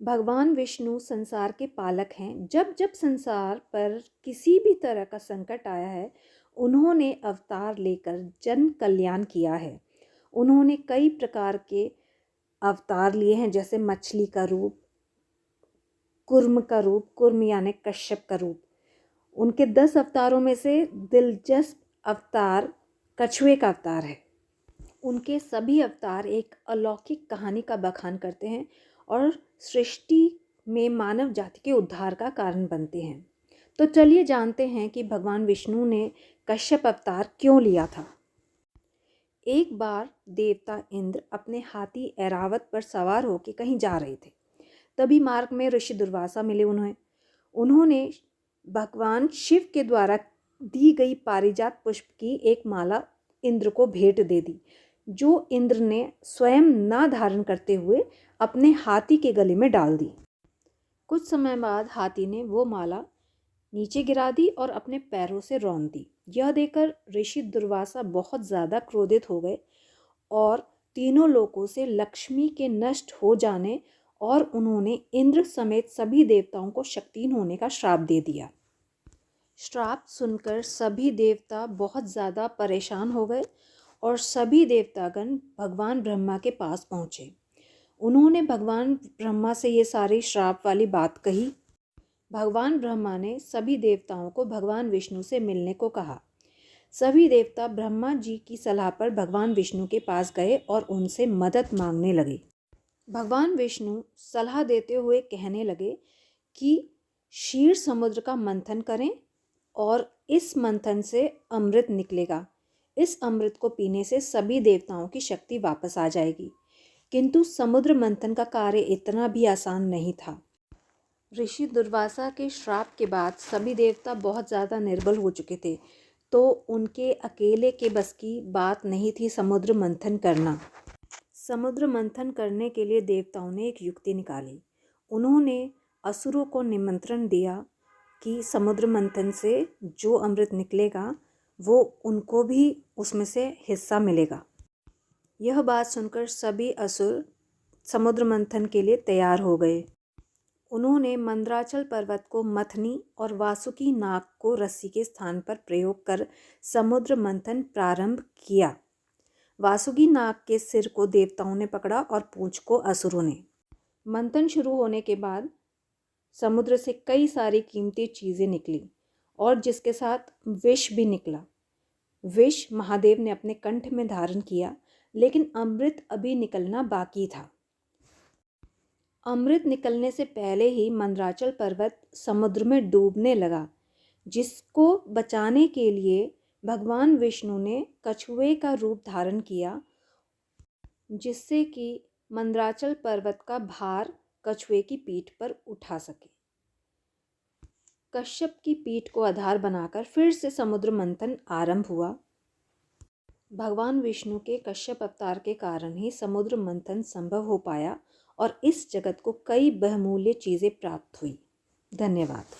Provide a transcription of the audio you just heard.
भगवान विष्णु संसार के पालक हैं। जब जब संसार पर किसी भी तरह का संकट आया है, उन्होंने अवतार लेकर जन कल्याण किया है। उन्होंने कई प्रकार के अवतार लिए हैं, जैसे मछली का रूप, कुर्म का रूप, कुर्म यानी कश्यप का रूप। उनके 10 अवतारों में से दिलचस्प अवतार कछुए का अवतार है। उनके सभी अवतार एक अलौकिक कहानी का बखान करते हैं और सृष्टि में मानव जाति के उद्धार का कारण बनते हैं। तो चलिए जानते हैं कि भगवान विष्णु ने कश्यप अवतार क्यों लिया था। एक बार देवता इंद्र अपने हाथी ऐरावत पर सवार होकर कहीं जा रहे थे। तभी मार्ग में ऋषि दुर्वासा मिले। उन्होंने भगवान शिव के द्वारा दी गई पारिजात पुष्प की एक माला इंद्र को भेंट दे दी, जो इंद्र ने स्वयं ना धारण करते हुए अपने हाथी के गले में डाल दी। कुछ समय बाद हाथी ने वो माला नीचे गिरा दी और अपने पैरों से रौंद दी। यह देखकर ऋषि दुर्वासा बहुत ज़्यादा क्रोधित हो गए और तीनों लोकों से लक्ष्मी के नष्ट हो जाने और उन्होंने इंद्र समेत सभी देवताओं को शक्तिहीन होने का श्राप दे दिया। श्राप सुनकर सभी देवता बहुत ज़्यादा परेशान हो गए और सभी देवतागण भगवान ब्रह्मा के पास पहुँचे। उन्होंने भगवान ब्रह्मा से ये सारी श्राप वाली बात कही। भगवान ब्रह्मा ने सभी देवताओं को भगवान विष्णु से मिलने को कहा। सभी देवता ब्रह्मा जी की सलाह पर भगवान विष्णु के पास गए और उनसे मदद मांगने लगे। भगवान विष्णु सलाह देते हुए कहने लगे कि क्षीर समुद्र का मंथन करें और इस मंथन से अमृत निकलेगा। इस अमृत को पीने से सभी देवताओं की शक्ति वापस आ जाएगी। किंतु समुद्र मंथन का कार्य इतना भी आसान नहीं था। ऋषि दुर्वासा के श्राप के बाद सभी देवता बहुत ज़्यादा निर्बल हो चुके थे, तो उनके अकेले के बस की बात नहीं थी समुद्र मंथन करना। समुद्र मंथन करने के लिए देवताओं ने एक युक्ति निकाली। उन्होंने असुरों को निमंत्रण दिया कि समुद्र मंथन से जो अमृत निकलेगा वो उनको भी उसमें से हिस्सा मिलेगा। यह बात सुनकर सभी असुर समुद्र मंथन के लिए तैयार हो गए। उन्होंने मंदराचल पर्वत को मथनी और वासुकी नाग को रस्सी के स्थान पर प्रयोग कर समुद्र मंथन प्रारंभ किया। वासुकी नाग के सिर को देवताओं ने पकड़ा और पूंछ को असुरों ने। मंथन शुरू होने के बाद समुद्र से कई सारी कीमती चीज़ें निकली और जिसके साथ विष भी निकला। विष महादेव ने अपने कंठ में धारण किया, लेकिन अमृत अभी निकलना बाकी था। अमृत निकलने से पहले ही मंदराचल पर्वत समुद्र में डूबने लगा, जिसको बचाने के लिए भगवान विष्णु ने कछुए का रूप धारण किया, जिससे कि मंदराचल पर्वत का भार कछुए की पीठ पर उठा सके। कश्यप की पीठ को आधार बनाकर फिर से समुद्र मंथन आरंभ हुआ। भगवान विष्णु के कश्यप अवतार के कारण ही समुद्र मंथन संभव हो पाया और इस जगत को कई बहुमूल्य चीज़ें प्राप्त हुई। धन्यवाद।